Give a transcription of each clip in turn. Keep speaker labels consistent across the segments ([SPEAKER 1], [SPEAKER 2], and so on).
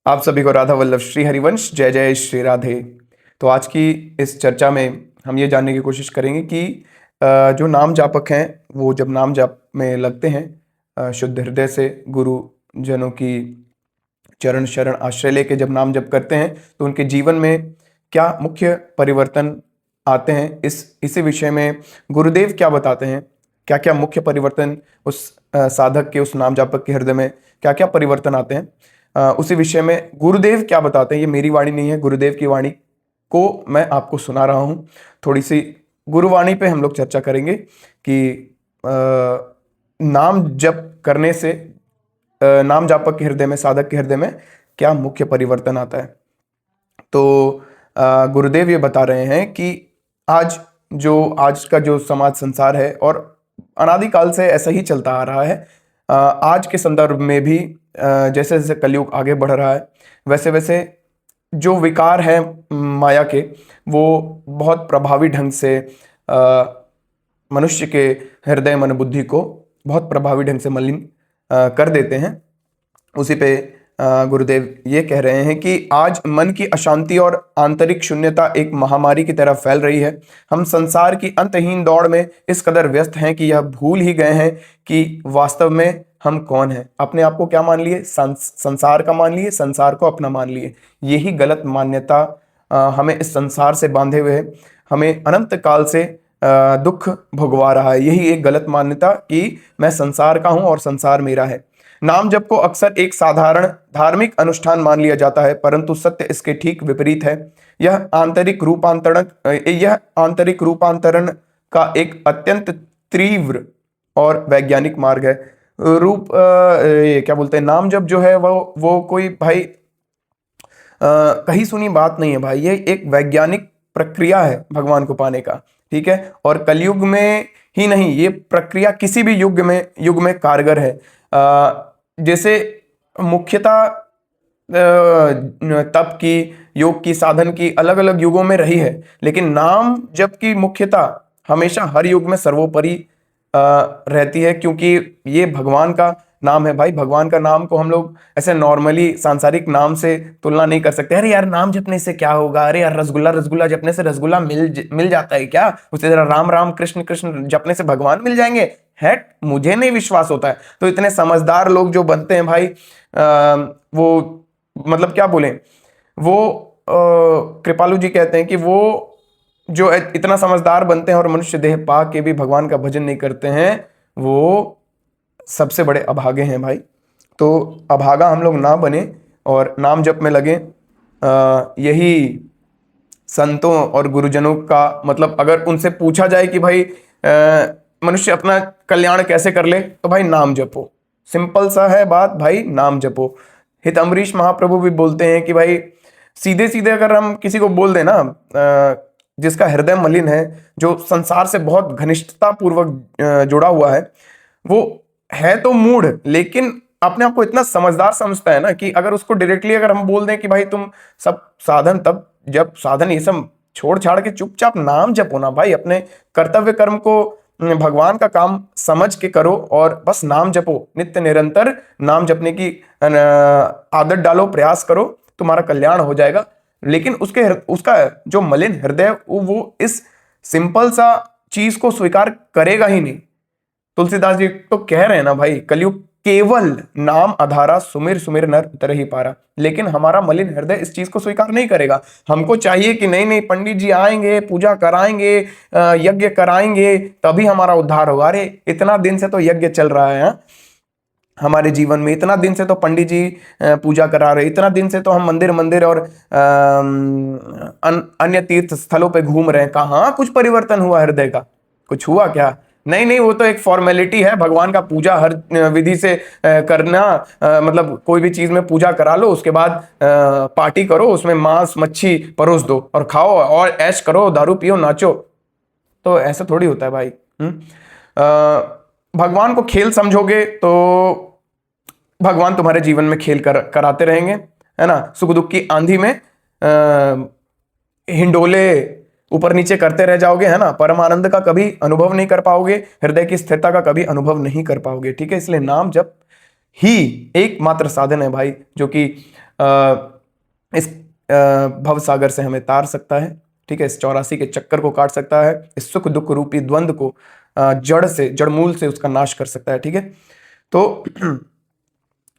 [SPEAKER 1] आप सभी को राधा वल्लभ श्री हरिवंश जय जय श्री राधे। तो आज की इस चर्चा में हम ये जानने की कोशिश करेंगे कि जो नाम जापक हैं वो जब नाम जाप में लगते हैं शुद्ध हृदय से गुरु जनों की चरण शरण आश्रय लेके जब नाम जप करते हैं तो उनके जीवन में क्या मुख्य परिवर्तन आते हैं, इसी विषय में गुरुदेव क्या बताते हैं। क्या क्या मुख्य परिवर्तन उस साधक के, उस नाम जापक के हृदय में क्या क्या परिवर्तन आते हैं, उसी विषय में गुरुदेव क्या बताते हैं। ये मेरी वाणी नहीं है, गुरुदेव की वाणी को मैं आपको सुना रहा हूँ। थोड़ी सी गुरुवाणी पे हम लोग चर्चा करेंगे कि नाम जप करने से नाम जापक के हृदय में, साधक के हृदय में क्या मुख्य परिवर्तन आता है। तो गुरुदेव ये बता रहे हैं कि आज का जो समाज संसार है और अनादिकाल से ऐसा ही चलता आ रहा है, आज के संदर्भ में भी जैसे जैसे कलयुग आगे बढ़ रहा है वैसे वैसे जो विकार है माया के, वो बहुत प्रभावी ढंग से मनुष्य के हृदय मन बुद्धि को बहुत प्रभावी ढंग से मलिन कर देते हैं। उसी पे गुरुदेव ये कह रहे हैं कि आज मन की अशांति और आंतरिक शून्यता एक महामारी की तरह फैल रही है। हम संसार की अंतहीन दौड़ में इस कदर व्यस्त हैं कि यह भूल ही गए हैं कि वास्तव में हम कौन हैं। अपने आप को क्या मान लिए? संसार का मान लिए, संसार को अपना मान लिए। यही गलत मान्यता हमें इस संसार से बांधे हुए, हमें अनंत काल से दुख भोगवा रहा है। यही एक गलत मान्यता कि मैं संसार का हूं और संसार मेरा है। नाम जप को अक्सर एक साधारण धार्मिक अनुष्ठान मान लिया जाता है, परंतु सत्य इसके ठीक विपरीत है। यह आंतरिक रूपांतरण का एक अत्यंत तीव्र और वैज्ञानिक मार्ग है। ये क्या बोलते हैं, नाम जप जो है वो कोई भाई कहीं सुनी बात नहीं है भाई। ये एक वैज्ञानिक प्रक्रिया है भगवान को पाने का, ठीक है। और कलयुग में ही नहीं, ये प्रक्रिया किसी भी युग में कारगर है। जैसे मुख्यतः तप की, योग की, साधन की अलग अलग युगों में रही है, लेकिन नाम जप की मुख्यता हमेशा हर युग में सर्वोपरि रहती है, क्योंकि ये भगवान का नाम है भाई। भगवान का नाम को हम लोग ऐसे नॉर्मली सांसारिक नाम से तुलना नहीं कर सकते। अरे यार नाम जपने से क्या होगा, अरे यार रसगुल्ला जपने से रसगुल्ला मिल जाता है क्या? उसी तरह राम राम कृष्ण कृष्ण जपने से भगवान मिल जाएंगे? है, मुझे नहीं विश्वास होता है। तो इतने समझदार लोग जो बनते हैं भाई, वो मतलब क्या बोले, वो कृपालु जी कहते हैं कि वो जो इतना समझदार बनते हैं और मनुष्य देह पा के भी भगवान का भजन नहीं करते हैं, वो सबसे बड़े अभागे हैं भाई। तो अभागा हम लोग ना बने और नाम जप में लगे। यही संतों और गुरुजनों का मतलब, अगर उनसे पूछा जाए कि भाई मनुष्य अपना कल्याण कैसे कर ले, तो भाई नाम जपो। सिंपल सा है बात भाई, नाम जपो। हित अम्बरीश महाप्रभु भी बोलते हैं कि भाई सीधे सीधे अगर हम किसी को बोल दें ना, जिसका हृदय मलिन है, जो संसार से बहुत घनिष्ठता पूर्वक जुड़ा हुआ है, वो है तो मूढ़ लेकिन अपने आप को इतना समझदार समझता है ना, कि अगर उसको डायरेक्टली अगर हम बोल दें कि भाई तुम सब साधन तब जब साधन ये सब छोड़ छाड़ के चुपचाप नाम जपो ना भाई, अपने कर्तव्य कर्म को भगवान का काम समझ के करो और बस नाम जपो। नित्य निरंतर नाम जपने की आदत डालो, प्रयास करो, तुम्हारा कल्याण हो जाएगा। लेकिन उसका जो मलिन हृदय, वो इस सिंपल सा चीज को स्वीकार करेगा ही नहीं। तुलसीदास जी तो कह रहे हैं ना भाई, कलयुग केवल नाम आधारा, सुमिर सुमिर नर उतर ही पारा। लेकिन हमारा मलिन हृदय इस चीज को स्वीकार नहीं करेगा। हमको चाहिए कि नहीं नहीं, पंडित जी आएंगे, पूजा कराएंगे, यज्ञ कराएंगे, तभी हमारा उद्धार होगा। अरे इतना दिन से तो यज्ञ चल रहा है हमारे जीवन में, इतना दिन से तो पंडित जी पूजा करा रहे, इतना दिन से तो हम मंदिर मंदिर और अन्य तीर्थ स्थलों पे घूम रहे हैं। कहाँ कुछ परिवर्तन हुआ हृदय का? कुछ हुआ क्या? नहीं नहीं, वो तो एक फॉर्मेलिटी है। भगवान का पूजा हर विधि से करना, मतलब कोई भी चीज में पूजा करा लो, उसके बाद पार्टी करो, उसमें मांस मच्छी परोस दो और खाओ और ऐश करो, दारू पियो, नाचो। तो ऐसा थोड़ी होता है भाई। भगवान को खेल समझोगे तो भगवान तुम्हारे जीवन में खेल कराते रहेंगे, है ना। सुख दुख की आंधी में हिंडोले ऊपर नीचे करते रह जाओगे, है ना। परम आनंद का कभी अनुभव नहीं कर पाओगे, हृदय की स्थिरता का कभी अनुभव नहीं कर पाओगे, ठीक है। इसलिए नाम जप ही एकमात्र साधन है भाई, जो कि इस भव सागर से हमें तार सकता है, ठीक है, इस 84 के चक्कर को काट सकता है, इस सुख दुख रूपी द्वंद को जड़ मूल से उसका नाश कर सकता है, ठीक है। तो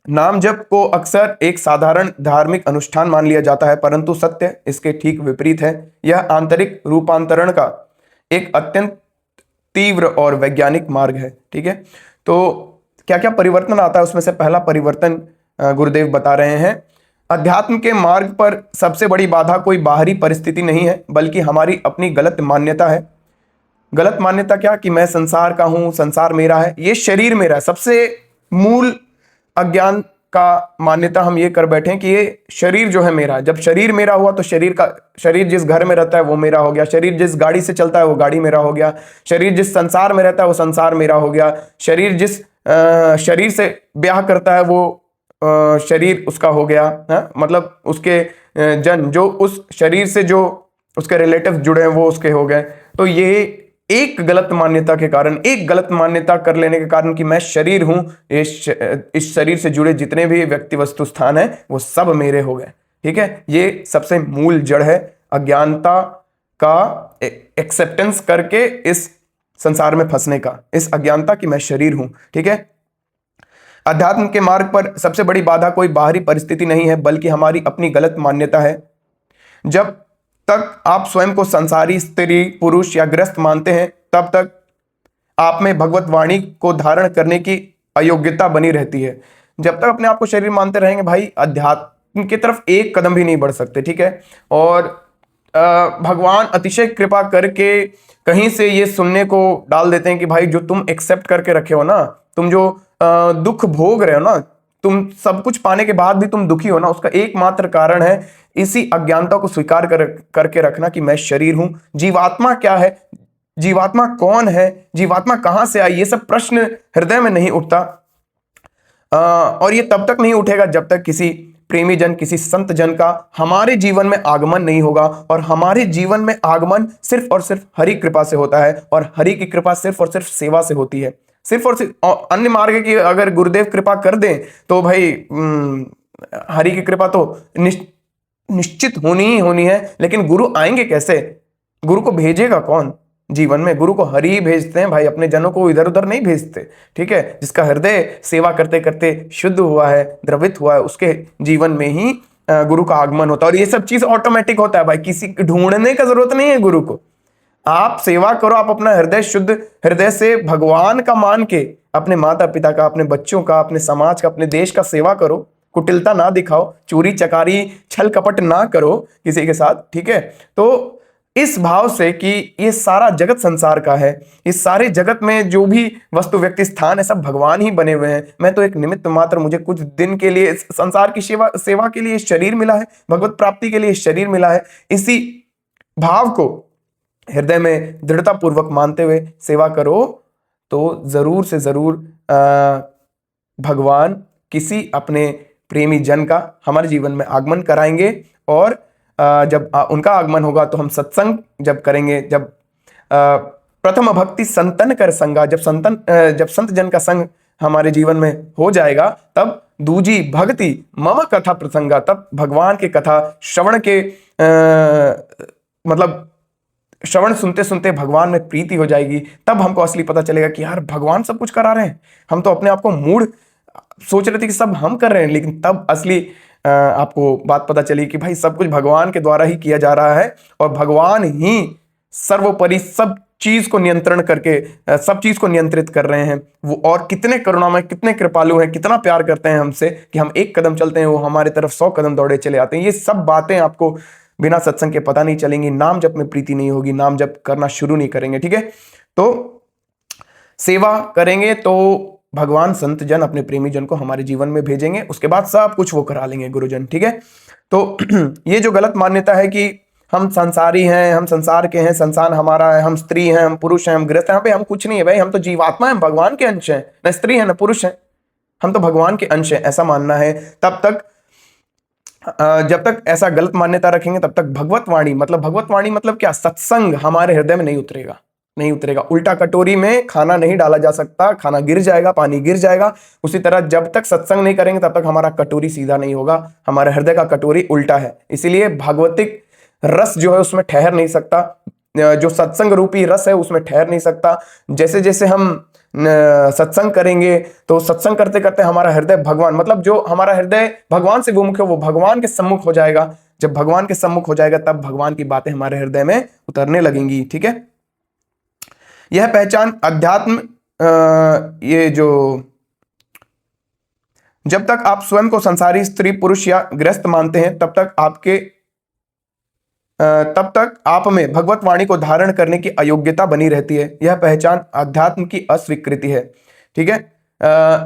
[SPEAKER 1] नाम जप को अक्सर एक साधारण धार्मिक अनुष्ठान मान लिया जाता है, परंतु सत्य इसके ठीक विपरीत है। यह आंतरिक रूपांतरण का एक अत्यंत तीव्र और वैज्ञानिक मार्ग है, ठीक है। तो क्या क्या परिवर्तन आता है, उसमें से पहला परिवर्तन गुरुदेव बता रहे हैं, अध्यात्म के मार्ग पर सबसे बड़ी बाधा कोई बाहरी परिस्थिति नहीं है, बल्कि हमारी अपनी गलत मान्यता है। गलत मान्यता क्या, कि मैं संसार का हूं, संसार मेरा है, ये शरीर मेरा है। सबसे मूल अज्ञान का मान्यता हम ये कर बैठे हैं कि ये शरीर जो है मेरा है। जब शरीर मेरा हुआ तो शरीर जिस घर में रहता है वो मेरा हो गया, शरीर जिस गाड़ी से चलता है वो गाड़ी मेरा हो गया, शरीर जिस संसार में रहता है वो संसार मेरा हो गया, शरीर जिस शरीर से ब्याह करता है वो शरीर उसका हो गया है, मतलब उसके जन जो उस शरीर से जो उसके रिलेटिव जुड़े हैं वो उसके हो गए। तो ये एक गलत मान्यता के कारण, एक गलत मान्यता कर लेने के कारण कि मैं शरीर हूं, इस शरीर से जुड़े जितने भी व्यक्ति वस्तु स्थान है वो सब मेरे हो गए, ठीक है। ये सबसे मूल जड़ है अज्ञानता का एक्सेप्टेंस करके इस संसार में फंसने का, इस अज्ञानता कि मैं शरीर हूं, ठीक है। अध्यात्म के मार्ग पर सबसे बड़ी बाधा कोई बाहरी परिस्थिति नहीं है, बल्कि हमारी अपनी गलत मान्यता है। जब तक आप स्वयं को संसारी, स्त्री, पुरुष या ग्रस्त मानते हैं, तब तक आप में भगवत वाणी को धारण करने की अयोग्यता बनी रहती है। जब तक अपने आप को शरीर मानते रहेंगे भाई, अध्यात्म की तरफ एक कदम भी नहीं बढ़ सकते, ठीक है। और भगवान अतिशय कृपा करके कहीं से ये सुनने को डाल देते हैं कि भाई जो तुम एक्सेप्ट करके रखे हो ना, तुम जो दुख भोग रहे हो ना, तुम सब कुछ पाने के बाद भी तुम दुखी हो ना, उसका एकमात्र कारण है इसी अज्ञानता को स्वीकार करके रखना कि मैं शरीर हूं। जीवात्मा क्या है, जीवात्मा कौन है, जीवात्मा कहां से आई, ये सब प्रश्न हृदय में नहीं उठता। और ये तब तक नहीं उठेगा जब तक किसी प्रेमी जन, किसी संत जन का हमारे जीवन में आगमन नहीं होगा। और हमारे जीवन में आगमन सिर्फ और सिर्फ हरि कृपा से होता है, और हरि की कृपा सिर्फ और सिर्फ सेवा से होती है। सिर्फ और सिर्फ अन्य मार्ग की अगर गुरुदेव कृपा कर दें तो भाई हरि की कृपा तो निश्चित होनी ही होनी है। लेकिन गुरु आएंगे कैसे, गुरु को भेजेगा कौन जीवन में? गुरु को हरि ही भेजते हैं भाई, अपने जनों को इधर उधर नहीं भेजते, ठीक है। जिसका हृदय सेवा करते करते शुद्ध हुआ है, द्रवित हुआ है, उसके जीवन में ही गुरु का आगमन होता है। और ये सब चीज ऑटोमेटिक होता है भाई, किसी ढूंढने का जरूरत नहीं है गुरु को। आप सेवा करो, आप अपना हृदय शुद्ध हृदय से भगवान का मान के अपने माता पिता का, अपने बच्चों का, अपने समाज का, अपने देश का सेवा करो। कुटिलता ना दिखाओ, चोरी चकारी छल कपट ना करो किसी के साथ, ठीक है। तो इस भाव से कि ये सारा जगत संसार का है, इस सारे जगत में जो भी वस्तु व्यक्ति स्थान है सब भगवान ही बने हुए हैं। मैं तो एक निमित्त मात्र, मुझे कुछ दिन के लिए संसार की सेवा के लिए शरीर मिला है, भगवत प्राप्ति के लिए शरीर मिला है। इसी भाव को हृदय में दृढ़ता पूर्वक मानते हुए सेवा करो तो जरूर से जरूर भगवान किसी अपने प्रेमी जन का हमारे जीवन में आगमन कराएंगे। और जब उनका आगमन होगा तो हम सत्संग जब करेंगे, जब प्रथम भक्ति संतन कर संगा, जब संत जन का संग हमारे जीवन में हो जाएगा, तब दूजी भक्ति मम कथा प्रसंगा, तब भगवान के कथा श्रवण के मतलब श्रवण सुनते सुनते भगवान में प्रीति हो जाएगी। तब हमको असली पता चलेगा कि यार भगवान सब कुछ करा रहे हैं, हम तो अपने आप को मूढ़ सोच रहे थे कि सब हम कर रहे हैं। लेकिन तब असली आपको बात पता चली कि भाई सब कुछ भगवान के द्वारा ही किया जा रहा है, और भगवान ही सर्वोपरि सब चीज को नियंत्रण करके सब चीज को नियंत्रित कर रहे हैं। वो और कितने करुणामय, कितने कृपालु हैं, कितना प्यार करते हैं हमसे कि हम एक कदम चलते हैं वो हमारे तरफ 100 कदम दौड़े चले आते हैं। ये सब बातें आपको बिना सत्संग के पता नहीं चलेंगी, नाम जप में प्रीति नहीं होगी, नाम जप करना शुरू नहीं करेंगे, ठीक है। तो सेवा करेंगे तो भगवान संत जन अपने प्रेमी जन को हमारे जीवन में भेजेंगे, उसके बाद सब कुछ वो करा लेंगे गुरुजन, ठीक है। तो ये जो गलत मान्यता है कि हम संसारी हैं, हम संसार के हैं, संसार हमारा है, हम स्त्री हैं, हम पुरुष हैं, हम गृहस्थ हैं, यहाँ पे हम कुछ नहीं है भाई, हम तो जीवात्मा हैं, भगवान के अंश हैं, न स्त्री है न पुरुष है, हम तो भगवान के अंश हैं, ऐसा मानना है। तब तक जब तक ऐसा गलत मान्यता रखेंगे तब तक भगवत वाणी मतलब क्या, सत्संग हमारे हृदय में नहीं उतरेगा। नहीं उतरेगा। उल्टा कटोरी में खाना नहीं डाला जा सकता, खाना गिर जाएगा, पानी गिर जाएगा। उसी तरह जब तक सत्संग नहीं करेंगे तब तक हमारा कटोरी सीधा नहीं होगा, हमारे हृदय का कटोरी उल्टा है। इसीलिए भागवतिक रस जो है उसमें ठहर नहीं सकता, जो सत्संग रूपी रस है उसमें ठहर नहीं सकता। जैसे जैसे हम सत्संग करेंगे तो सत्संग करते करते हमारा हृदय भगवान, मतलब जो हमारा हृदय भगवान से विमुख है वो भगवान के सम्मुख हो जाएगा। जब भगवान के सम्मुख हो जाएगा तब भगवान की बातें हमारे हृदय में उतरने लगेंगी। ठीक है, यह पहचान अध्यात्म ये जो जब तक आप स्वयं को संसारी स्त्री पुरुष या गृहस्थ मानते हैं तब तक आप में भगवत वाणी को धारण करने की अयोग्यता बनी रहती है। यह पहचान अध्यात्म की अस्वीकृति है। ठीक है,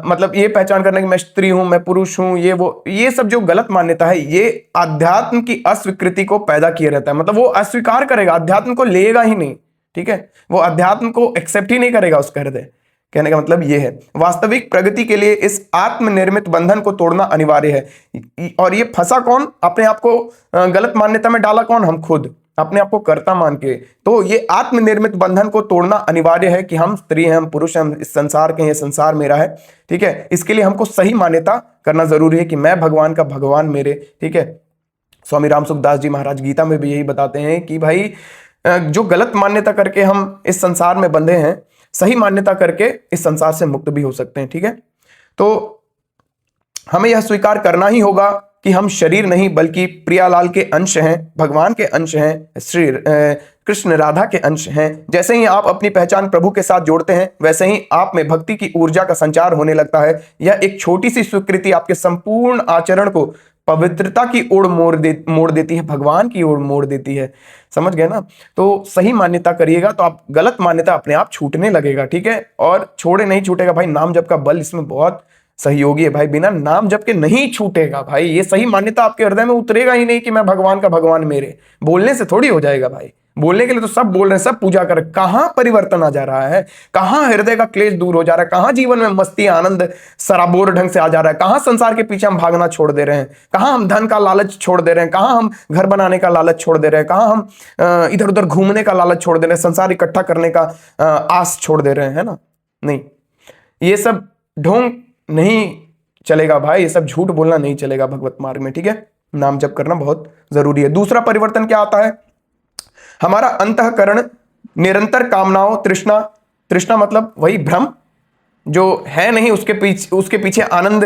[SPEAKER 1] मतलब ये पहचान करना कि मैं स्त्री हूं, मैं पुरुष हूं, ये सब जो गलत मान्यता है ये अध्यात्म की अस्वीकृति को पैदा किया रहता है। मतलब वो अस्वीकार करेगा, अध्यात्म को लेगा ही नहीं। ठीक है, वो अध्यात्म को एक्सेप्ट ही नहीं करेगा उसका हृदय। कहने का मतलब ये है, वास्तविक प्रगति के लिए इस आत्मनिर्मित बंधन को तोड़ना अनिवार्य है। और ये फंसा कौन, अपने आप को गलत मान्यता में डाला कौन, हम खुद अपने आप को कर्ता मान के। तो ये आत्मनिर्मित बंधन को तोड़ना अनिवार्य है कि हम स्त्री हैं, हम पुरुष हैं, हम इस संसार के हैं, ये संसार मेरा है। ठीक है, इसके लिए हमको सही मान्यता करना जरूरी है कि मैं भगवान का, भगवान मेरे। ठीक है, स्वामी राम सुखदास जी महाराज गीता में भी यही बताते हैं कि भाई जो गलत मान्यता करके हम इस संसार में बंधे हैं, सही मान्यता करके इस संसार से मुक्त भी हो सकते हैं। ठीक है, तो हमें यह स्वीकार करना ही होगा कि हम शरीर नहीं बल्कि प्रियालाल के अंश हैं, भगवान के अंश हैं, श्री कृष्ण राधा के अंश हैं। जैसे ही आप अपनी पहचान प्रभु के साथ जोड़ते हैं वैसे ही आप में भक्ति की ऊर्जा का संचार होने लगता है। यह एक छोटी सी स्वीकृति आपके संपूर्ण आचरण को पवित्रता की ओर मोड़ देती है, भगवान की ओर मोड़ देती है। समझ गए ना? तो सही मान्यता करिएगा तो आप गलत मान्यता अपने आप छूटने लगेगा। ठीक है, और छोड़े नहीं छूटेगा भाई, नाम जप का बल इसमें बहुत सहयोगी है भाई। बिना नाम जप के नहीं छूटेगा भाई, ये सही मान्यता आपके हृदय में उतरेगा ही नहीं कि मैं भगवान का, भगवान मेरे। बोलने से थोड़ी हो जाएगा भाई, बोलने के लिए तो सब बोल रहे हैं, सब पूजा कर, कहां परिवर्तन आ जा रहा है, कहां हृदय का क्लेश दूर हो जा रहा है, कहां जीवन में मस्ती आनंद सराबोर ढंग से आ जा रहा है, कहां संसार के पीछे हम भागना छोड़ दे रहे हैं, कहां हम धन का लालच छोड़ दे रहे हैं, कहां हम घर बनाने का लालच छोड़ दे रहे हैं, कहां हम इधर उधर घूमने का लालच छोड़ दे रहे हैं, संसार इकट्ठा करने का आस छोड़ दे रहे हैं, है ना? नहीं, ये सब ढोंग नहीं चलेगा भाई, ये सब झूठ बोलना नहीं चलेगा भगवत मार्ग में। ठीक है, नाम जप करना बहुत जरूरी है। दूसरा परिवर्तन क्या आता है? हमारा अंतःकरण निरंतर कामनाओं, तृष्णा मतलब वही भ्रम जो है नहीं, उसके पीछे आनंद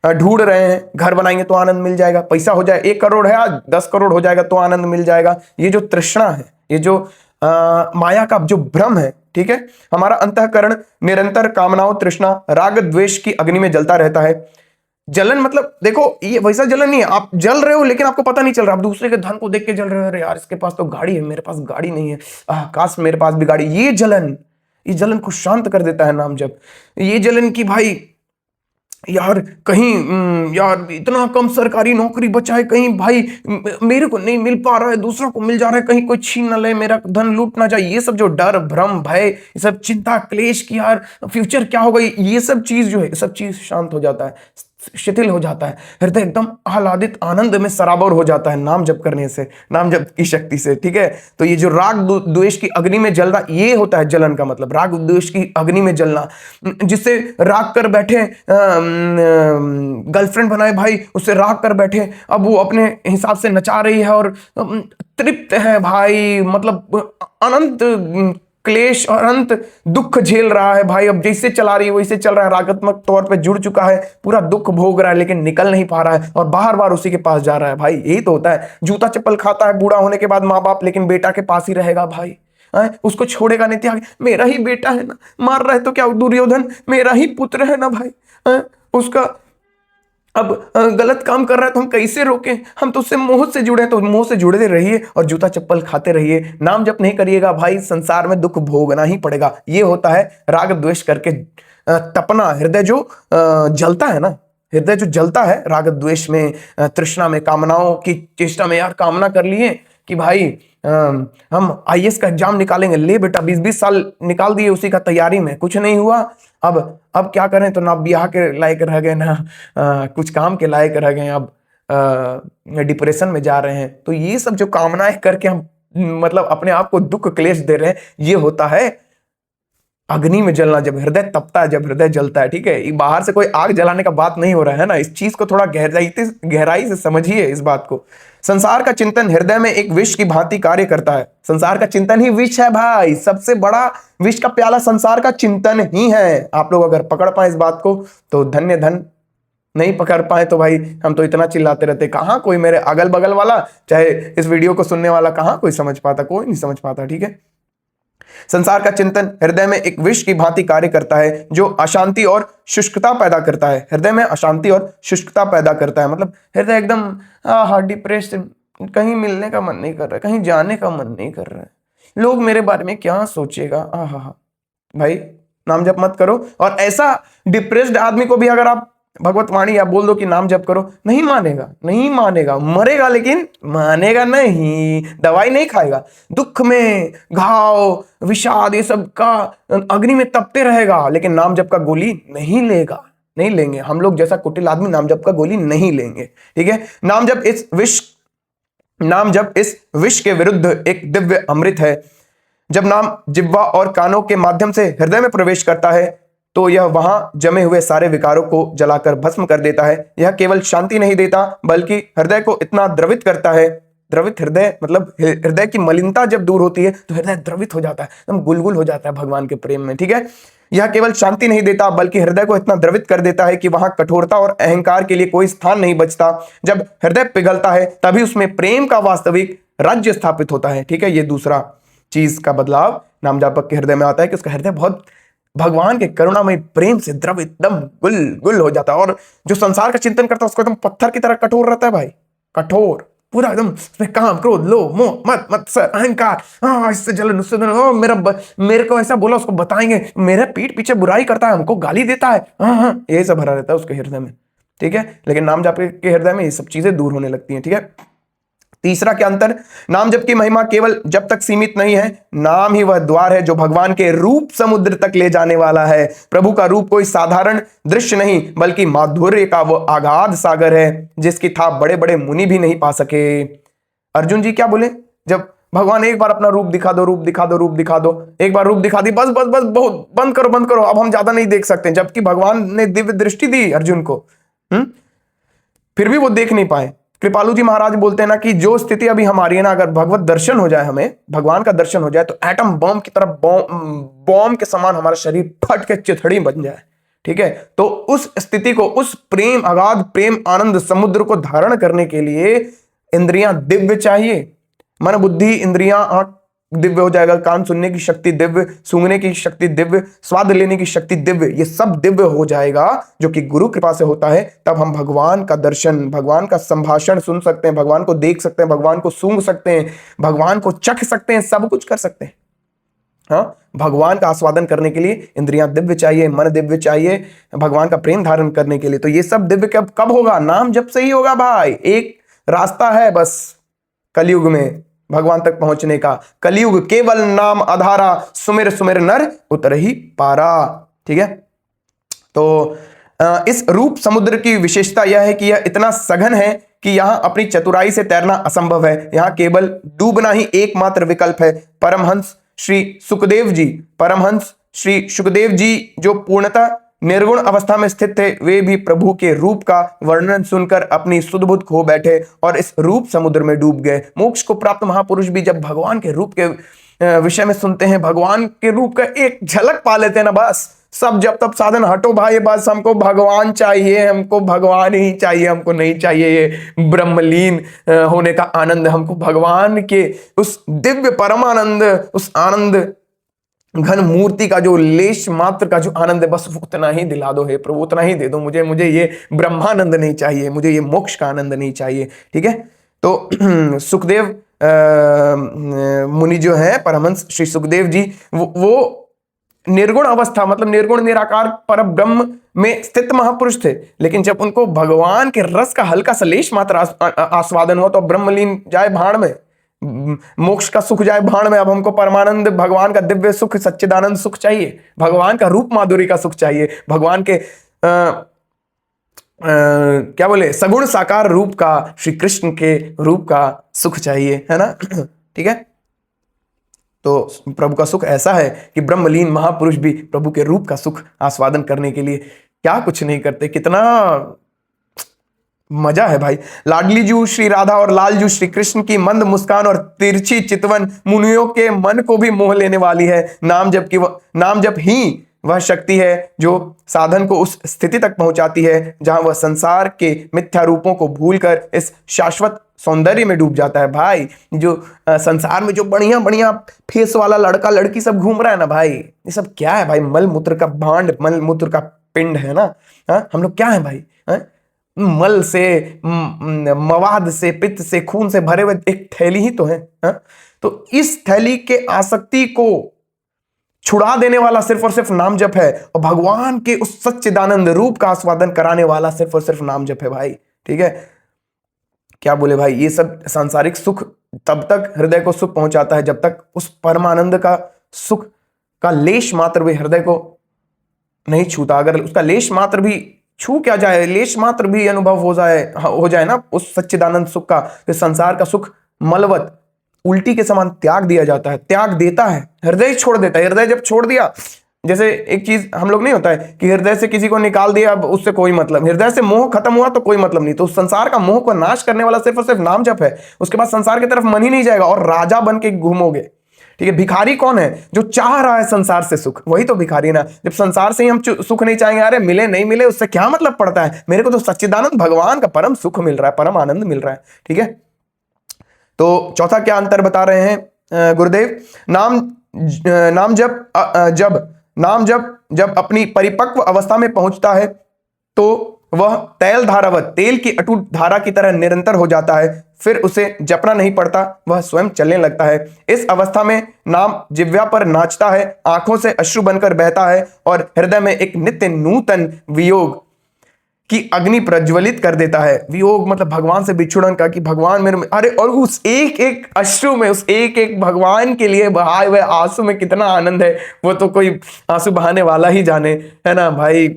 [SPEAKER 1] ढूंढ रहे हैं। घर बनाएंगे तो आनंद मिल जाएगा, पैसा हो जाए 1 करोड़ है आज 10 करोड़ हो जाएगा तो आनंद मिल जाएगा। ये जो तृष्णा है, ये जो माया का जो भ्रम है। ठीक है, हमारा अंतःकरण निरंतर कामनाओं, तृष्णा, राग द्वेष की अग्नि में जलता रहता है। जलन मतलब देखो, ये वैसा जलन नहीं है, आप जल रहे हो लेकिन आपको पता नहीं चल रहा, आप दूसरे के धन को देख के जल रहे हो, अरे यार इसके पास तो गाड़ी है, मेरे पास गाड़ी नहीं है, काश मेरे पास भी गाड़ी। ये जलन को शांत कर देता है नाम जब। ये जलन की भाई यार कहीं यार इतना कम सरकारी नौकरी बचा है, कहीं भाई मेरे को नहीं मिल पा रहा है, दूसरों को मिल जा रहा है, कहीं कोई छीन ना ले, मेरा धन लूट ना जाए। ये सब जो डर भ्रम भय, ये सब चिंता क्लेश की यार फ्यूचर क्या होगा, ये सब चीज जो है, ये सब चीज शांत हो जाता है, शिथिल हो जाता है, हृदय एकदम आह्लादित आनंद में सराबोर हो जाता है नाम जप करने से, नाम जप की शक्ति से। ठीक है, तो ये जो राग द्वेष की अग्नि में जलना, ये होता है जलन का मतलब, राग द्वेष की अग्नि में जलना। जिससे राग कर बैठे, गर्लफ्रेंड बनाए भाई, उससे राग कर बैठे, अब वो अपने हिसाब से नचा रही है और तृप्त है भाई, मतलब अनंत क्लेश और अंत दुख झेल रहा है भाई। अब जैसे चला रही है वैसे चल रहा है, रागात्मक तौर पे जुड़ चुका है, पूरा दुख भोग रहा है लेकिन निकल नहीं पा रहा है और बार बार उसी के पास जा रहा है भाई। यही तो होता है, जूता चप्पल खाता है बूढ़ा होने के बाद माँ बाप, लेकिन बेटा के पास ही रहेगा भाई, उसको छोड़ेगा नहीं। त्याग, मेरा ही बेटा है ना, मार रहा है तो क्या दुर्योधन, मेरा ही पुत्र है ना भाई, उसका अब गलत काम कर रहा है तो हम कैसे रोकें, हम तो उससे मोह से जुड़े, तो मोह से जुड़े रहिए और जूता चप्पल खाते रहिए। नाम जप नहीं करिएगा भाई, संसार में दुख भोगना ही पड़ेगा। ये होता है राग द्वेष करके तपना, हृदय जो जलता है ना, हृदय जो जलता है राग द्वेष में, तृष्णा में, कामनाओं की चेष्टा में। यार कामना कर लिए कि भाई हम IAS का एग्जाम निकालेंगे, ले बेटा 20-20 साल निकाल दिए उसी का तैयारी में, कुछ नहीं हुआ। अब क्या करें, तो ना ब्याह के लायक रह गए, ना कुछ काम के लायक रह गए, अब डिप्रेशन में जा रहे हैं। तो ये सब जो कामनाएं करके हम मतलब अपने आप को दुख क्लेश दे रहे हैं, ये होता है अग्नि में जलना, जब हृदय तपता है, जब हृदय जलता है। ठीक है, ये बाहर से कोई आग जलाने का बात नहीं हो रहा है ना, इस चीज को थोड़ा गहराई से समझिए इस बात को। संसार का चिंतन हृदय में एक विष की भांति कार्य करता है। संसार का चिंतन ही विष है भाई, सबसे बड़ा विष का प्याला संसार का चिंतन ही है। आप लोग अगर पकड़ पाए इस बात को तो धन्य धन, नहीं पकड़ पाए तो भाई हम तो इतना चिल्लाते रहते, कहां कोई मेरे अगल बगल वाला, चाहे इस वीडियो को सुनने वाला, कहां कोई समझ पाता, कोई नहीं समझ पाता। ठीक है, संसार का चिंतन हृदय में एक विष की भांति कार्य करता है जो अशांति और शुष्कता पैदा करता है। हृदय में अशांति और शुष्कता पैदा करता है, मतलब हृदय एकदम डिप्रेशन, कहीं मिलने का मन नहीं कर रहा है, कहीं जाने का मन नहीं कर रहा है, लोग मेरे बारे में क्या सोचेगा। भाई नाम जप मत करो। और ऐसा डिप्रेस्ड आदमी को भी अगर आप भगवत वाणी या बोल दो कि नाम जप करो, नहीं मानेगा, नहीं मानेगा, मरेगा लेकिन मानेगा नहीं, दवाई नहीं खाएगा, दुख में घाव विषाद ये सब का अग्नि में तपते रहेगा, लेकिन नाम जप का गोली नहीं लेगा, नहीं लेंगे। हम लोग जैसा कुटिल आदमी नाम जप का गोली नहीं लेंगे। ठीक है, नाम जप इस विष के विरुद्ध एक दिव्य अमृत है। जब नाम जिह्वा और कानों के माध्यम से हृदय में प्रवेश करता है तो यह वहां जमे हुए सारे विकारों को जलाकर भस्म कर देता है। यह केवल शांति नहीं देता बल्कि हृदय को इतना द्रवित करता है। द्रवित हृदय मतलब हृदय की मलिनता जब दूर होती है तो हृदय द्रवित हो जाता है, एकदम गुलगुल हो जाता है भगवान के प्रेम में। ठीक है, यह केवल शांति नहीं देता बल्कि हृदय को इतना द्रवित कर देता है कि वहां कठोरता और अहंकार के लिए कोई स्थान नहीं बचता। जब हृदय पिघलता है तभी उसमें प्रेम का वास्तविक राज्य स्थापित होता है। ठीक है, ये दूसरा चीज का बदलाव नाम जापक के हृदय में आता है कि उसका हृदय बहुत भगवान के करुणामय प्रेम से द्रवित एकदम गुल गुल हो जाता है। और जो संसार का चिंतन करता है उसको एकदम पत्थर की तरह कठोर रहता है भाई, कठोर पूरा एकदम, उसमें काम क्रोध लोभ मोह मत मत्सर अहंकार, इससे जलन उससे जलन, मेरे को ऐसा बोला उसको बताएंगे, मेरे पीठ पीछे बुराई करता है, हमको गाली देता है, यही सब भरा रहता है उसके हृदय में। ठीक है, लेकिन नाम जप के हृदय में ये सब चीजें दूर होने लगती हैं। ठीक है, तीसरा क्या अंतर, नाम जप की महिमा केवल जब तक सीमित नहीं है, नाम ही वह द्वार है जो भगवान के रूप समुद्र तक ले जाने वाला है। प्रभु का रूप कोई साधारण दृश्य नहीं बल्कि माधुर्य का वो अगाध सागर है जिसकी थाप बड़े बड़े मुनि भी नहीं पा सके। अर्जुन जी क्या बोले, जब भगवान एक बार अपना रूप दिखा दो, रूप दिखा दो, रूप दिखा दो, एक बार रूप दिखा दी, बस बस बस बहुत, बंद करो बंद करो, अब हम ज्यादा नहीं देख सकते। जबकि भगवान ने दिव्य दृष्टि दी अर्जुन को, फिर भी वो देख नहीं पाए। कृपालु जी महाराज बोलते हैं ना कि जो स्थिति अभी हमारी है ना, अगर भगवत दर्शन हो जाए, हमें भगवान का दर्शन हो जाए तो एटम बम की तरह बॉम्ब के समान हमारा शरीर फट के चिथड़ी बन जाए। ठीक है, तो उस स्थिति को, उस प्रेम अगाध प्रेम आनंद समुद्र को धारण करने के लिए इंद्रियां दिव्य चाहिए, मन बुद्धि इंद्रियां, आंख दिव्य हो जाएगा, कान सुनने की शक्ति दिव्य, सूंघने की शक्ति दिव्य, स्वाद लेने की शक्ति दिव्य, ये सब दिव्य हो जाएगा जो कि गुरु कृपा से होता है। तब हम भगवान का दर्शन, भगवान का संभाषण सुन सकते हैं, भगवान को देख सकते हैं, भगवान को सूंघ सकते हैं, भगवान को चख सकते हैं, सब कुछ कर सकते हैं। हाँ, भगवान का आस्वादन करने के लिए इंद्रियां दिव्य चाहिए, मन दिव्य चाहिए, भगवान का प्रेम धारण करने के लिए। तो ये सब दिव्य कब होगा, नाम जब से ही होगा भाई। एक रास्ता है बस कलयुग में भगवान तक पहुंचने का, कलयुग केवल नाम आधारा, सुमिर सुमिर नर उतर ही पारा। ठीक है, तो इस रूप समुद्र की विशेषता यह है कि यह इतना सघन है कि यहां अपनी चतुराई से तैरना असंभव है, यहां केवल डूबना ही एकमात्र विकल्प है। परमहंस श्री सुखदेव जी जो पूर्णतः निर्गुण अवस्था में स्थित थे, वे भी प्रभु के रूप का वर्णन सुनकर अपनी सुध-बुध खो बैठे और इस रूप समुद्र में डूब गए। मोक्ष को प्राप्त महापुरुष भी जब भगवान के रूप के विषय में सुनते हैं, भगवान के रूप का एक झलक पा लेते हैं ना, बस सब जब तब साधन हटो भाई, बस हमको भगवान चाहिए, हमको भगवान ही चाहिए, हमको नहीं चाहिए ये ब्रह्मलीन होने का आनंद, हमको भगवान के उस दिव्य परमानंद, उस आनंद घन मूर्ति का जो लेश मात्र का जो आनंद है, बस उतना ही दिला दो हे प्रभु, उतना ही दे दो मुझे ये ब्रह्मानंद नहीं चाहिए, मुझे ये मोक्ष का आनंद नहीं चाहिए। ठीक है, तो सुखदेव मुनि जो है, परमहंस श्री सुखदेव जी, वो निर्गुण अवस्था मतलब निर्गुण निराकार पर ब्रह्म में स्थित महापुरुष थे, लेकिन जब उनको भगवान के रस का हल्का सा लेश मात्र आस्वादन हुआ तो ब्रह्मलीन जाए भाड़ में, मोक्ष का सुख जाए भाड़ में। अब हमको परमानंद, भगवान का दिव्य सुख, सच्चिदानंद सुख चाहिए, भगवान का रूप माधुरी का सुख चाहिए, भगवान के क्या बोले सगुण साकार रूप का, श्री कृष्ण के रूप का सुख चाहिए, है ना। ठीक है, तो प्रभु का सुख ऐसा है कि ब्रह्मलीन महापुरुष भी प्रभु के रूप का सुख आस्वादन करने के लिए क्या कुछ नहीं करते। कितना मजा है भाई। लाडली जू श्री राधा और लाल जू श्री कृष्ण की मंद मुस्कान और तिरछी चितवन मुनियों के मन को भी मोह लेने वाली है। नाम जप ही वह शक्ति है जो साधन को उस स्थिति तक पहुंचाती है जहां वह संसार के मिथ्या रूपों को भूलकर इस शाश्वत सौंदर्य में डूब जाता है। भाई जो संसार में जो बढ़िया बढ़िया फेस वाला लड़का लड़की सब घूम रहा है ना भाई, ये सब क्या है भाई? मल मूत्र का भांड, मल मूत्र का पिंड है ना। हम लोग क्या है भाई? मल से, मवाद से, पित्त से, खून से भरे हुए एक थैली ही तो है। तो इस थैली के आसक्ति को छुड़ा देने वाला सिर्फ और सिर्फ नाम जप है, और भगवान के उस सच्चिदानंद रूप का आस्वादन कराने वाला सिर्फ और सिर्फ नाम जप है भाई। ठीक है, क्या बोले भाई? ये सब सांसारिक सुख तब तक हृदय को सुख पहुंचाता है जब तक उस परमानंद का सुख का लेश मात्र भी हृदय को नहीं छूता। अगर उसका लेश मात्र भी छू क्या जाए, लेश मात्र भी अनुभव हो जाए ना उस सच्चिदानंद सुख का, तो संसार का सुख मलवत उल्टी के समान त्याग दिया जाता है, त्याग देता है, हृदय छोड़ देता है। हृदय जब छोड़ दिया, जैसे एक चीज हम लोग नहीं होता है कि हृदय से किसी को निकाल दिया, अब उससे कोई मतलब, हृदय से मोह खत्म हुआ तो कोई मतलब नहीं। तो संसार का मोह को नाश करने वाला सिर्फ और सिर्फ नाम जप है। उसके बाद संसार की तरफ मन ही नहीं जाएगा और राजा बन के घूमोगे। ठीक है, भिखारी कौन है? जो चाह रहा है संसार से सुख, वही तो भिखारी ना। जब संसार से ही हम सुख नहीं चाहेंगे, अरे मिले नहीं मिले उससे क्या मतलब पड़ता है, मेरे को तो सच्चिदानंद भगवान का परम सुख मिल रहा है, परम आनंद मिल रहा है। ठीक है, तो चौथा क्या अंतर बता रहे हैं गुरुदेव? नाम जब अपनी परिपक्व अवस्था में पहुंचता है तो वह तैल धारावत, तेल की अटूट धारा की तरह निरंतर हो जाता है। फिर उसे जपना नहीं पड़ता, वह स्वयं चलने लगता है। इस अवस्था में नाम जिह्वा पर नाचता है, आंखों से अश्रु बनकर बहता है और हृदय में एक नित्य नूतन वियोग की अग्नि प्रज्वलित कर देता है। वियोग मतलब भगवान से बिछुड़न का, कि भगवान मेरे में, अरे और उस एक एक अश्रु में, उस एक एक भगवान के लिए बहाए हुए आंसू में कितना आनंद है, वो तो कोई आंसू बहाने वाला ही जाने, है ना भाई।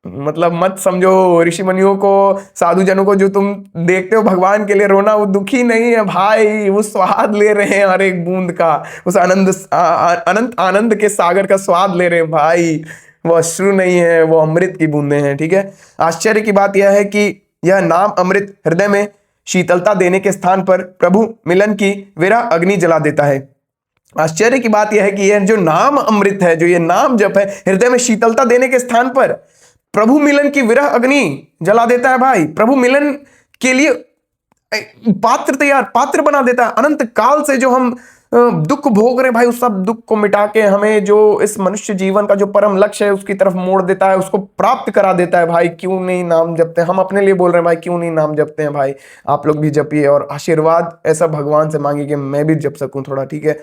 [SPEAKER 1] मतलब मत समझो ऋषि मुनियों को, साधु जनों को, जो तुम देखते हो भगवान के लिए रोना, वो दुखी नहीं है भाई, वो स्वाद ले रहे हैं हर एक बूंद का, उस अनंत आनंद के सागर का स्वाद ले रहे हैं भाई। वो अश्रु नहीं है, वो अमृत की बूंदें हैं। ठीक है, आश्चर्य की बात यह है कि यह नाम अमृत हृदय में शीतलता देने के स्थान पर प्रभु मिलन की विरह अग्नि जला देता है। आश्चर्य की बात यह है कि यह जो नाम अमृत है, जो ये नाम जप है, हृदय में शीतलता देने के स्थान पर प्रभु मिलन की विरह अग्नि जला देता है भाई। प्रभु मिलन के लिए पात्र बना देता है। अनंत काल से जो हम दुख भोग रहे भाई, उस सब दुख को मिटा के हमें जो इस मनुष्य जीवन का जो परम लक्ष्य है उसकी तरफ मोड़ देता है, उसको प्राप्त करा देता है भाई। क्यों नहीं नाम जपते हैं? हम अपने लिए बोल रहे हैं भाई, क्यों नहीं नाम जपते हैं भाई? आप लोग भी जपिए और आशीर्वाद ऐसा भगवान से मांगिए कि मैं भी जप सकूं थोड़ा। ठीक है,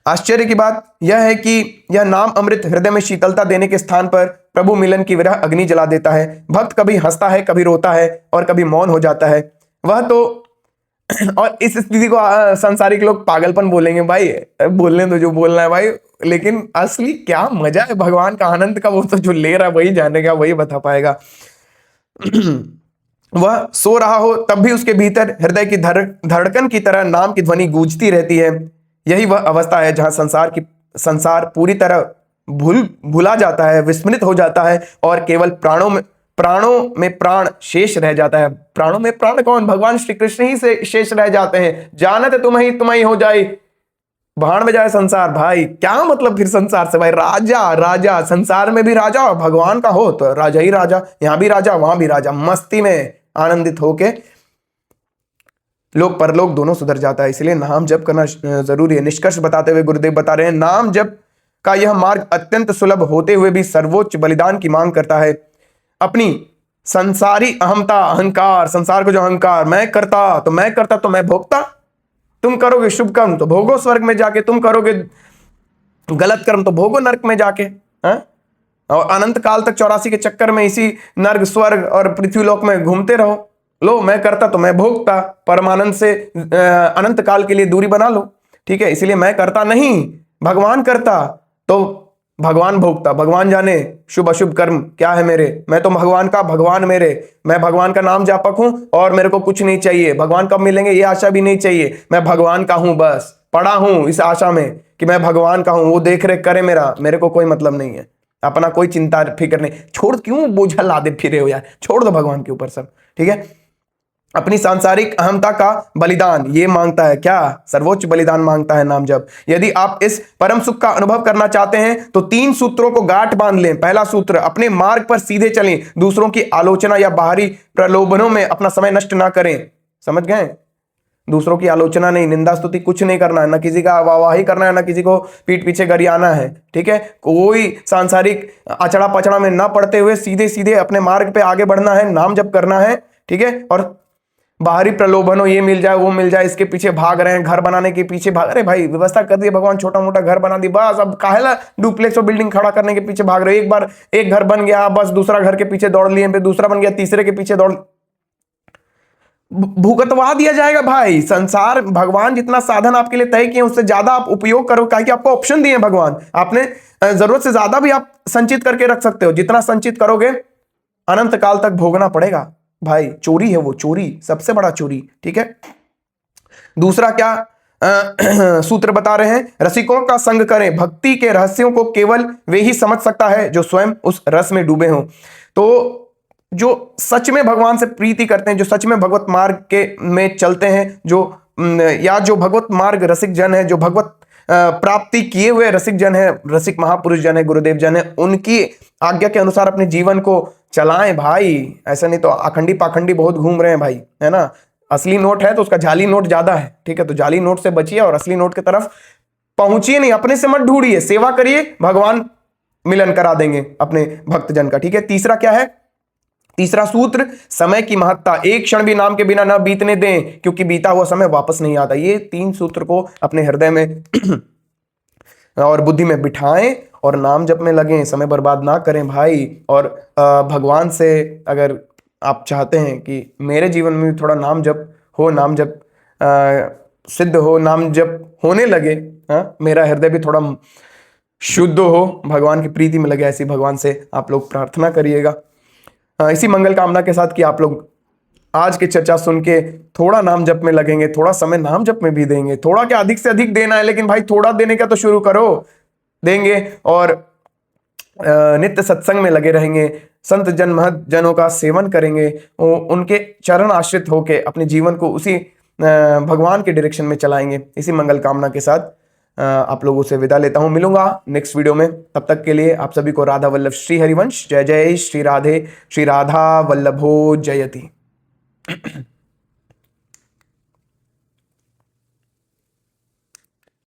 [SPEAKER 1] आश्चर्य की बात यह है कि यह नाम अमृत हृदय में शीतलता देने के स्थान पर प्रभु मिलन की विरह अग्नि जला देता है। भक्त कभी हंसता है, कभी रोता है और कभी मौन हो जाता है। वह तो और इस स्थिति को संसारिक लोग पागलपन बोलेंगे भाई, बोलने तो जो बोलना है भाई, लेकिन असली क्या मजा है भगवान का आनंद का, वो तो जो ले रहा है वही जानेगा, वही बता पाएगा। वह सो रहा हो तब भी उसके भीतर हृदय की धड़कन की तरह नाम की ध्वनि गूंजती रहती है। यही वह अवस्था है जहां संसार पूरी तरह भूला जाता है, विस्मृत हो जाता है और केवल प्राणों में प्राण शेष रह जाता है। प्राणों में प्राण कौन? भगवान श्री कृष्ण ही से शेष रह जाते हैं। जानत तुम्हें हो जाए, भाण में जाए संसार। भाई क्या मतलब फिर संसार से भाई? राजा संसार में भी राजा, भगवान का हो तो राजा ही राजा, यहां भी राजा वहां भी राजा, मस्ती में आनंदित होके लोक परलोक दोनों सुधर जाता है। इसलिए नाम जप करना जरूरी है। निष्कर्ष बताते हुए गुरुदेव बता रहे हैं, नाम जप का यह मार्ग अत्यंत सुलभ होते हुए भी सर्वोच्च बलिदान की मांग करता है। अपनी संसारी अहमता, अहंकार, संसार को जो अहंकार, मैं करता तो मैं भोगता, तुम करोगे शुभ कर्म तो भोगो स्वर्ग में जाके, तुम करोगे गलत कर्म तो भोगो नरक में जाके। और अनंत काल तक 84 के चक्कर में इसी नर्क, स्वर्ग और पृथ्वीलोक में घूमते रहो। लो, मैं करता तो मैं भोगता, परमानंद से अनंत काल के लिए दूरी बना लो। ठीक है, इसलिए मैं करता नहीं, भगवान करता तो भगवान भोगता। भगवान जाने शुभ अशुभ कर्म क्या है मेरे, मैं तो भगवान का, भगवान मेरे, मैं भगवान का नाम जापक हूं और मेरे को कुछ नहीं चाहिए। भगवान कब मिलेंगे ये आशा भी नहीं चाहिए, मैं भगवान का हूं बस, पड़ा हूं इस आशा में कि मैं भगवान का हूं, वो देख रेख करे मेरा, मेरे को कोई मतलब नहीं है, अपना कोई चिंता फिक्र नहीं। छोड़, क्यों बोझा लादे फिरे हो यार, छोड़ दो भगवान के ऊपर सब, ठीक है। अपनी सांसारिक अहमता का बलिदान ये मांगता है, क्या? सर्वोच्च बलिदान मांगता है नाम जप। यदि आप इस परम सुख का अनुभव करना चाहते हैं तो 3 सूत्रों को गांठ बांध लें। पहला सूत्र, अपने मार्ग पर सीधे चलें, दूसरों की आलोचना या बाहरी प्रलोभनों में अपना समय नष्ट ना करें। समझ गए? दूसरों की आलोचना नहीं, निंदा स्तुति कुछ नहीं करना है, ना किसी का वाहवाही करना है, ना किसी को पीठ पीछे गरियाना है, ठीक है। कोई सांसारिक अचड़ा पचड़ा में ना पड़ते हुए सीधे सीधे अपने मार्ग पे आगे बढ़ना है, नाम जप करना है, ठीक है। और बाहरी प्रलोभन हो, ये मिल जाए वो मिल जाए, इसके पीछे भाग रहे हैं, घर बनाने के पीछे भाग रहे। भाई व्यवस्था कर दी भगवान, छोटा मोटा घर बना दी, बस अब काहेला डुप्लेक्स और बिल्डिंग खड़ा करने के पीछे भाग रहे हो। एक बार एक घर बन गया, बस दूसरा घर के पीछे दौड़ लिए, फिर दूसरा बन गया, तीसरे के पीछे दौड़, भुगतवा दिया जाएगा भाई। संसार, भगवान जितना साधन आपके लिए तय किए उससे ज्यादा आप उपयोग करो, कि आपको ऑप्शन दिए भगवान। आपने जरूरत से ज्यादा भी आप संचित करके रख सकते हो, जितना संचित करोगे अनंत काल तक भोगना पड़ेगा भाई। चोरी है वो, चोरी, सबसे बड़ा चोरी, ठीक है। दूसरा क्या सूत्र बता रहे हैं, रसिकों का संग करें, भक्ति के रहस्यों को केवल वे ही समझ सकता है जो स्वयं उस रस में डूबे हों। तो जो सच में भगवान से प्रीति करते हैं, जो सच में भगवत मार्ग के में चलते हैं, जो या जो भगवत मार्ग रसिक जन है, जो भगवत प्राप्ति किए हुए रसिक जन है, रसिक महापुरुष जन है, गुरुदेव जन है, उनकी आज्ञा के अनुसार अपने जीवन को चलाएं भाई। ऐसा नहीं तो अखंडी पाखंडी बहुत घूम रहे हैं भाई, है ना। असली नोट है तो उसका जाली नोट ज्यादा है, ठीक है। तो जाली नोट से बचिए और असली नोट की तरफ पहुंचिए नहीं, अपने से मत ढूंढिए, सेवा करिए, भगवान मिलन करा देंगे अपने भक्तजन का, ठीक है। तीसरा क्या है? तीसरा सूत्र, समय की महत्ता, एक क्षण भी नाम के बिना न बीतने दें, क्योंकि बीता हुआ समय वापस नहीं आता। ये 3 सूत्र को अपने हृदय में और बुद्धि में बिठाएं और नाम जप में लगें, समय बर्बाद ना करें भाई। और भगवान से अगर आप चाहते हैं कि मेरे जीवन में भी थोड़ा नाम जप हो, नाम जप सिद्ध हो, नाम जप होने लगे, मेरा हृदय भी थोड़ा शुद्ध हो, भगवान की प्रीति में लगे, ऐसी भगवान से आप लोग प्रार्थना करिएगा। इसी मंगल कामना के साथ कि आप लोग आज की चर्चा सुन के थोड़ा नाम जप में लगेंगे, थोड़ा समय नाम जप में भी देंगे। थोड़ा क्या, अधिक से अधिक देना है, लेकिन भाई थोड़ा देने का तो शुरू करो, देंगे। और नित्य सत्संग में लगे रहेंगे, संत जन महत जनों का सेवन करेंगे, उनके चरण आश्रित होके अपने जीवन को उसी भगवान के डायरेक्शन में चलाएंगे। इसी मंगल कामना के साथ आप लोगों से विदा लेता हूं, मिलूंगा नेक्स्ट वीडियो में। तब तक के लिए आप सभी को राधा वल्लभ श्री हरिवंश। जय जय श्री राधे, श्री राधा वल्लभो जयति।